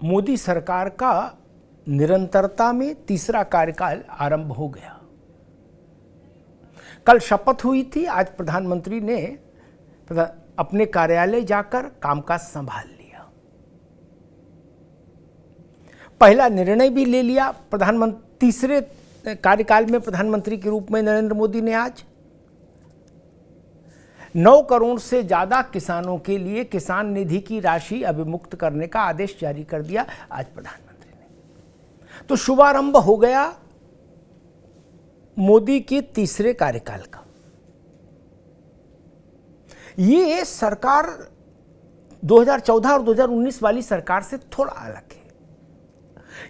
मोदी सरकार का निरंतरता में तीसरा कार्यकाल आरंभ हो गया। कल शपथ हुई थी, आज प्रधानमंत्री ने अपने कार्यालय जाकर कामकाज संभाल लिया। पहला निर्णय भी ले लिया प्रधानमंत्री तीसरे कार्यकाल में प्रधानमंत्री के रूप में नरेंद्र मोदी ने आज 9 करोड़ से ज्यादा किसानों के लिए किसान निधि की राशि अभिमुक्त करने का आदेश जारी कर दिया आज प्रधानमंत्री ने। तो शुभारंभ हो गया मोदी के तीसरे कार्यकाल का। ये सरकार 2014 और 2019 वाली सरकार से थोड़ा अलग है।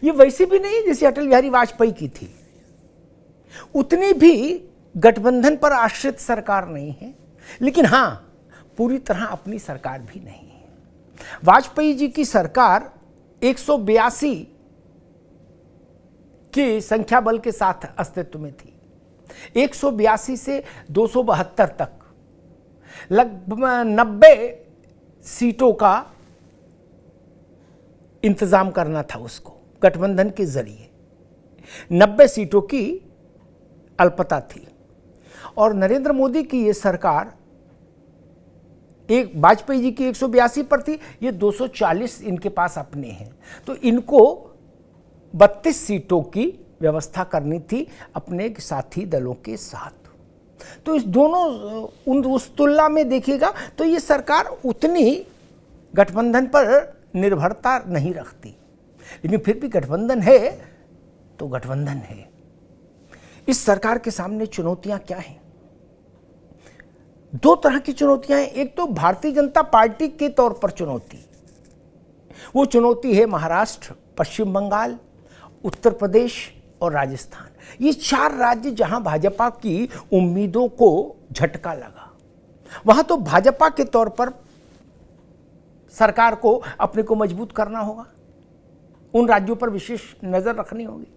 ये वैसे भी नहीं जैसे अटल बिहारी वाजपेयी की थी, उतनी भी गठबंधन पर आश्रित सरकार नहीं है, लेकिन हां पूरी तरह अपनी सरकार भी नहीं है। वाजपेयी जी की सरकार 182 की संख्या बल के साथ अस्तित्व में थी। 182 से 272 तक लगभग 90 सीटों का इंतजाम करना था उसको। गठबंधन के जरिए 90 सीटों की अल्पता थी और नरेंद्र मोदी की ये सरकार एक वाजपेयी जी की 182 पर थी, ये 240 इनके पास अपने हैं। तो इनको 32 सीटों की व्यवस्था करनी थी अपने साथी दलों के साथ। तो इस दोनों उस तुलना में देखिएगा तो ये सरकार उतनी गठबंधन पर निर्भरता नहीं रखती, लेकिन फिर भी गठबंधन है तो गठबंधन है। इस सरकार के सामने चुनौतियां क्या हैं? 2 तरह की चुनौतियां हैं। एक तो भारतीय जनता पार्टी के तौर पर चुनौती, वो चुनौती है महाराष्ट्र, पश्चिम बंगाल, उत्तर प्रदेश और राजस्थान। ये 4 राज्य जहां भाजपा की उम्मीदों को झटका लगा, वहां तो भाजपा के तौर पर सरकार को अपने को मजबूत करना होगा, उन राज्यों पर विशेष नजर रखनी होगी।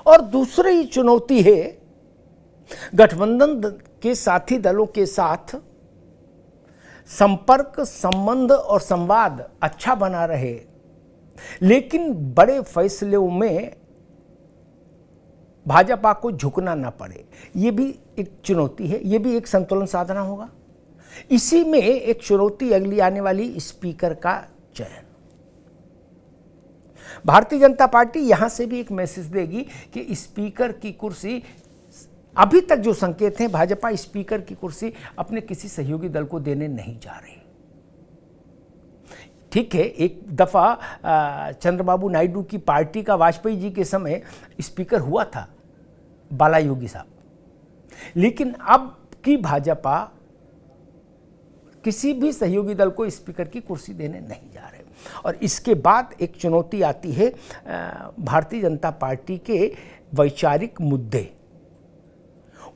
और दूसरी चुनौती है गठबंधन के साथी दलों के साथ संपर्क, संबंध और संवाद अच्छा बना रहे, लेकिन बड़े फैसलों में भाजपा को झुकना ना पड़े। ये भी एक चुनौती है, ये भी एक संतुलन साधना होगा। इसी में एक चुनौती अगली आने वाली स्पीकर का चयन। भारतीय जनता पार्टी यहां से भी एक मैसेज देगी कि स्पीकर की कुर्सी, अभी तक जो संकेत हैं, भाजपा स्पीकर की कुर्सी अपने किसी सहयोगी दल को देने नहीं जा रही। ठीक है, एक दफा चंद्रबाबू नायडू की पार्टी का वाजपेयी जी के समय स्पीकर हुआ था बालायोगी साहब, लेकिन अब की भाजपा किसी भी सहयोगी दल को स्पीकर की कुर्सी देने नहीं जा रहे। और इसके बाद एक चुनौती आती है भारतीय जनता पार्टी के वैचारिक मुद्दे,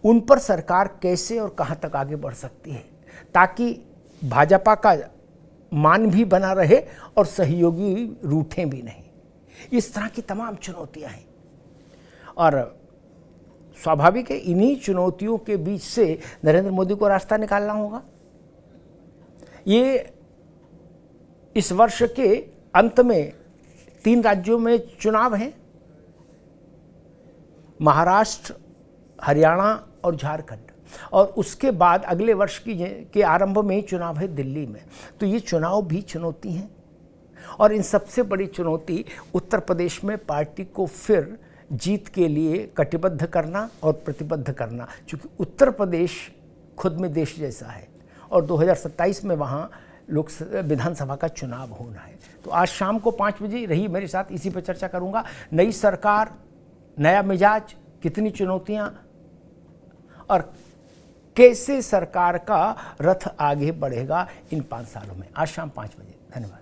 उन पर सरकार कैसे और कहां तक आगे बढ़ सकती है ताकि भाजपा का मान भी बना रहे और सहयोगी रूठें भी नहीं। इस तरह की तमाम चुनौतियां हैं और स्वाभाविक है इन्हीं चुनौतियों के बीच से नरेंद्र मोदी को रास्ता निकालना होगा। ये इस वर्ष के अंत में 3 राज्यों में चुनाव हैं, महाराष्ट्र, हरियाणा और झारखंड, और उसके बाद अगले वर्ष के आरंभ में चुनाव है दिल्ली में। तो ये चुनाव भी चुनौती हैं और इन सबसे बड़ी चुनौती उत्तर प्रदेश में पार्टी को फिर जीत के लिए कटिबद्ध करना और प्रतिबद्ध करना, क्योंकि उत्तर प्रदेश खुद में देश जैसा है और 2027 में वहाँ विधानसभा का चुनाव होना है। तो आज शाम को 5 बजे रही मेरे साथ, इसी पर चर्चा करूँगा। नई सरकार, नया मिजाज, कितनी चुनौतियाँ और कैसे सरकार का रथ आगे बढ़ेगा इन 5 सालों में। आज शाम 5 बजे। धन्यवाद।